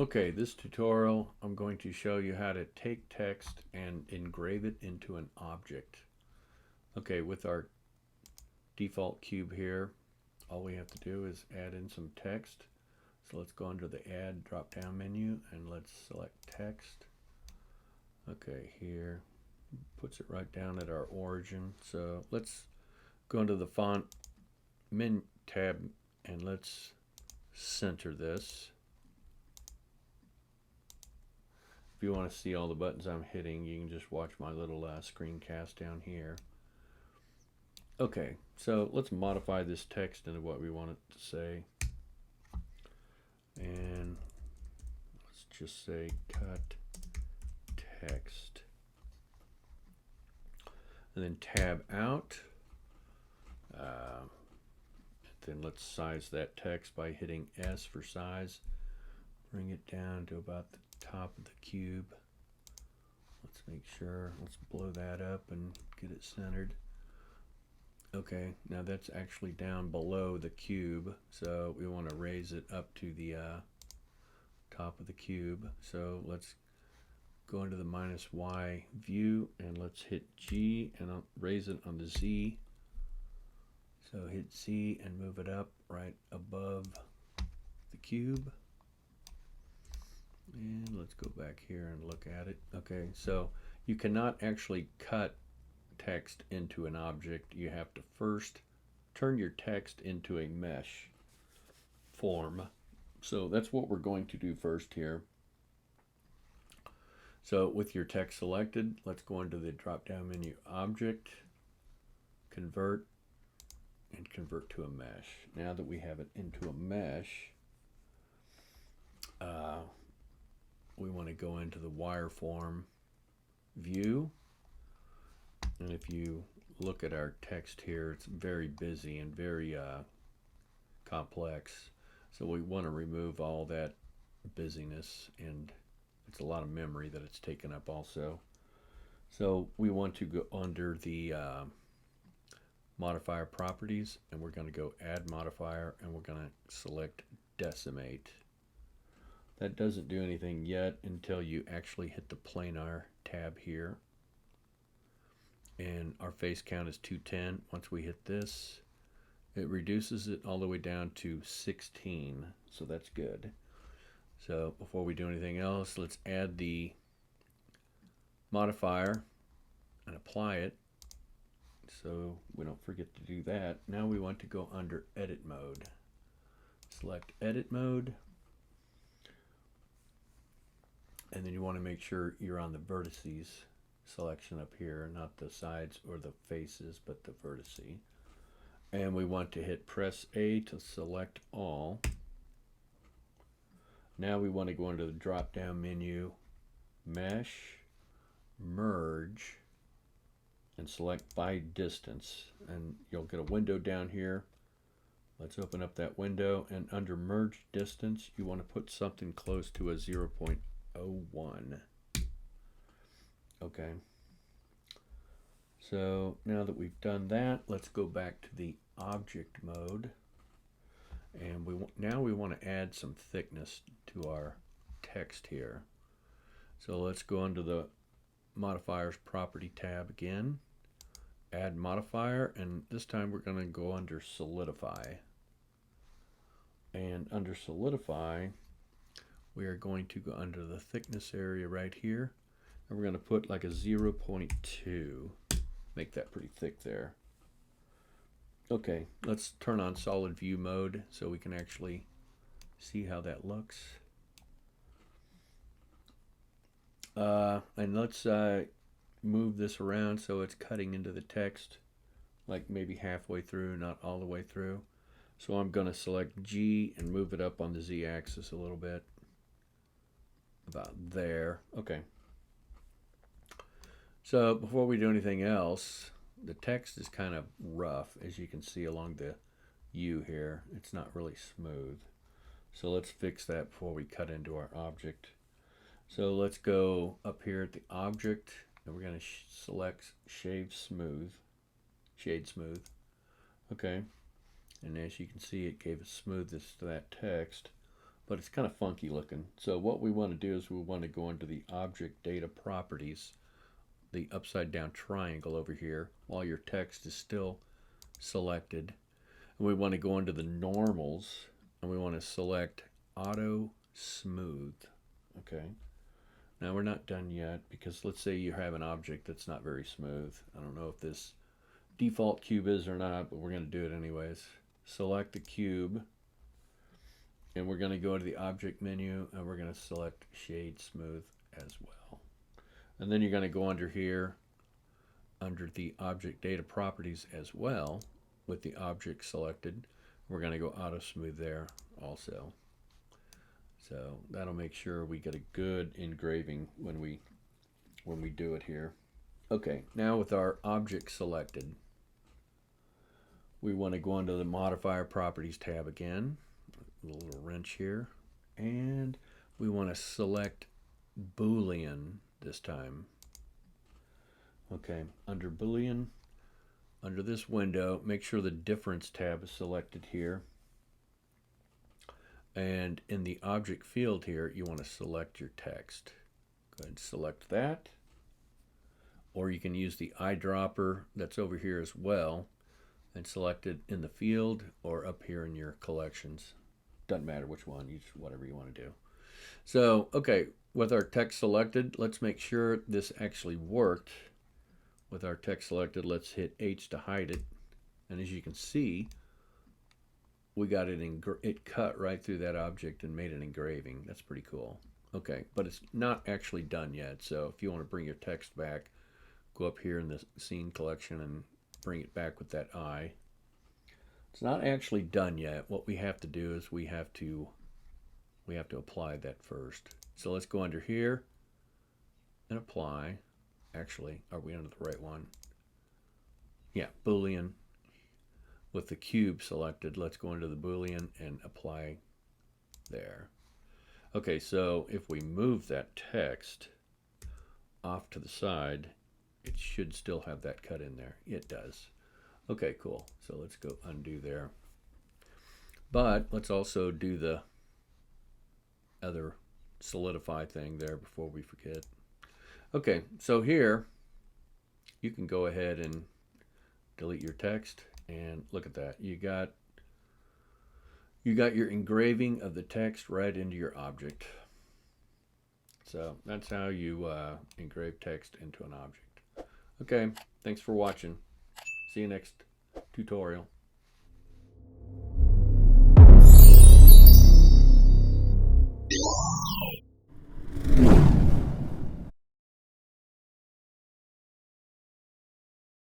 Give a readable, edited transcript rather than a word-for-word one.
Okay, this tutorial I'm going to show you how to take text and engrave it into an object. Okay, with our default cube here, all we have to do is add in some text. So let's go under the add drop down menu and let's select text. Okay, here puts it right down at our origin. So let's go into the font min tab and let's center this. If you want to see all the buttons I'm hitting, you can just watch my little screencast down here. Okay, so let's modify this text into what we want it to say. And let's just say cut text. And then tab out. Then let's size that text by hitting S for size. Bring it down to about the top of the cube. Let's make sure, let's blow that up and get it centered. Okay, now that's actually down below the cube, so we want to raise it up to the top of the cube. So let's go into the -Y view and let's hit G and I'll raise it on the Z. So hit Z and move it up right above the cube. And let's go back here and look at it. Okay, so you cannot actually cut text into an object. You have to first turn your text into a mesh form. So that's what we're going to do first here. So with your text selected, let's go into the drop down menu object, convert, and convert to a mesh. Now that we have it into a mesh, we want to go into the wireform view. And if you look at our text here, it's very busy and very complex. So we want to remove all that busyness, and it's a lot of memory that it's taken up also. So we want to go under the modifier properties, and we're going to go add modifier, and we're going to select decimate. That doesn't do anything yet until you actually hit the planar tab here. And our face count is 210. Once we hit this, it reduces it all the way down to 16. So that's good. So before we do anything else, let's add the modifier and apply it so we don't forget to do that. Now we want to go under edit mode. Select edit mode. And then you want to make sure you're on the vertices selection up here, not the sides or the faces, but the vertice. And we want to hit press A to select all. Now we want to go into the drop down menu, mesh, merge, and select by distance. And you'll get a window down here. Let's open up that window, and under merge distance, you want to put something close to a 0.01. Okay, so now that we've done that, let's go back to the object mode, and now we want to add some thickness to our text here. So let's go under the modifiers property tab again, add modifier, and this time we're going to go under solidify. And under solidify, we are going to go under the thickness area right here, and we're going to put like a 0.2. Make that pretty thick there. Okay, let's turn on solid view mode so we can actually see how that looks. And let's move this around so it's cutting into the text, like maybe halfway through, not all the way through. So I'm going to select G and move it up on the Z axis a little bit. About there. Okay. So before we do anything else, the text is kind of rough, as you can see along the U here. It's not really smooth. So let's fix that before we cut into our object. So let's go up here at the object, and we're going to select shade smooth. Okay. And as you can see, it gave a smoothness to that text. but it's kind of funky looking. So what we want to do is we want to go into the object data properties, the upside down triangle over here, while your text is still selected. And we want to go into the normals, and we want to select auto smooth. Okay. Now we're not done yet, because let's say you have an object that's not very smooth. I don't know if this default cube is or not, but we're going to do it anyways. Select the cube, and we're going to go to the object menu, and we're going to select shade smooth as well. And then you're going to go under here, under the object data properties as well, with the object selected. We're going to go auto smooth there also. So that'll make sure we get a good engraving when we do it here. Okay, now with our object selected, we want to go into the modifier properties tab again, a little wrench here, and we want to select Boolean this time. Okay, under Boolean, under this window, make sure the difference tab is selected here. And in the object field here, you want to select your text. Go ahead and select that. Or you can use the eyedropper that's over here as well and select it in the field or up here in your collections. Doesn't matter which one, use whatever you want to do. So, okay, with our text selected, let's make sure this actually worked. With our text selected, let's hit H to hide it. And as you can see, we got it cut right through that object and made an engraving. That's pretty cool. Okay, but it's not actually done yet. So if you want to bring your text back, go up here in the scene collection and bring it back with that eye. It's not actually done yet. What we have to do is we have to apply that first. So let's go under here and apply. Actually, are we under the right one? Yeah, Boolean. With the cube selected, let's go into the Boolean and apply there. Okay, so if we move that text off to the side, it should still have that cut in there. It does. Okay, cool. So let's go undo there. But let's also do the other solidify thing there before we forget. Okay, so here you can go ahead and delete your text. And look at that. You got your engraving of the text right into your object. So that's how you engrave text into an object. Okay, thanks for watching. See you next tutorial.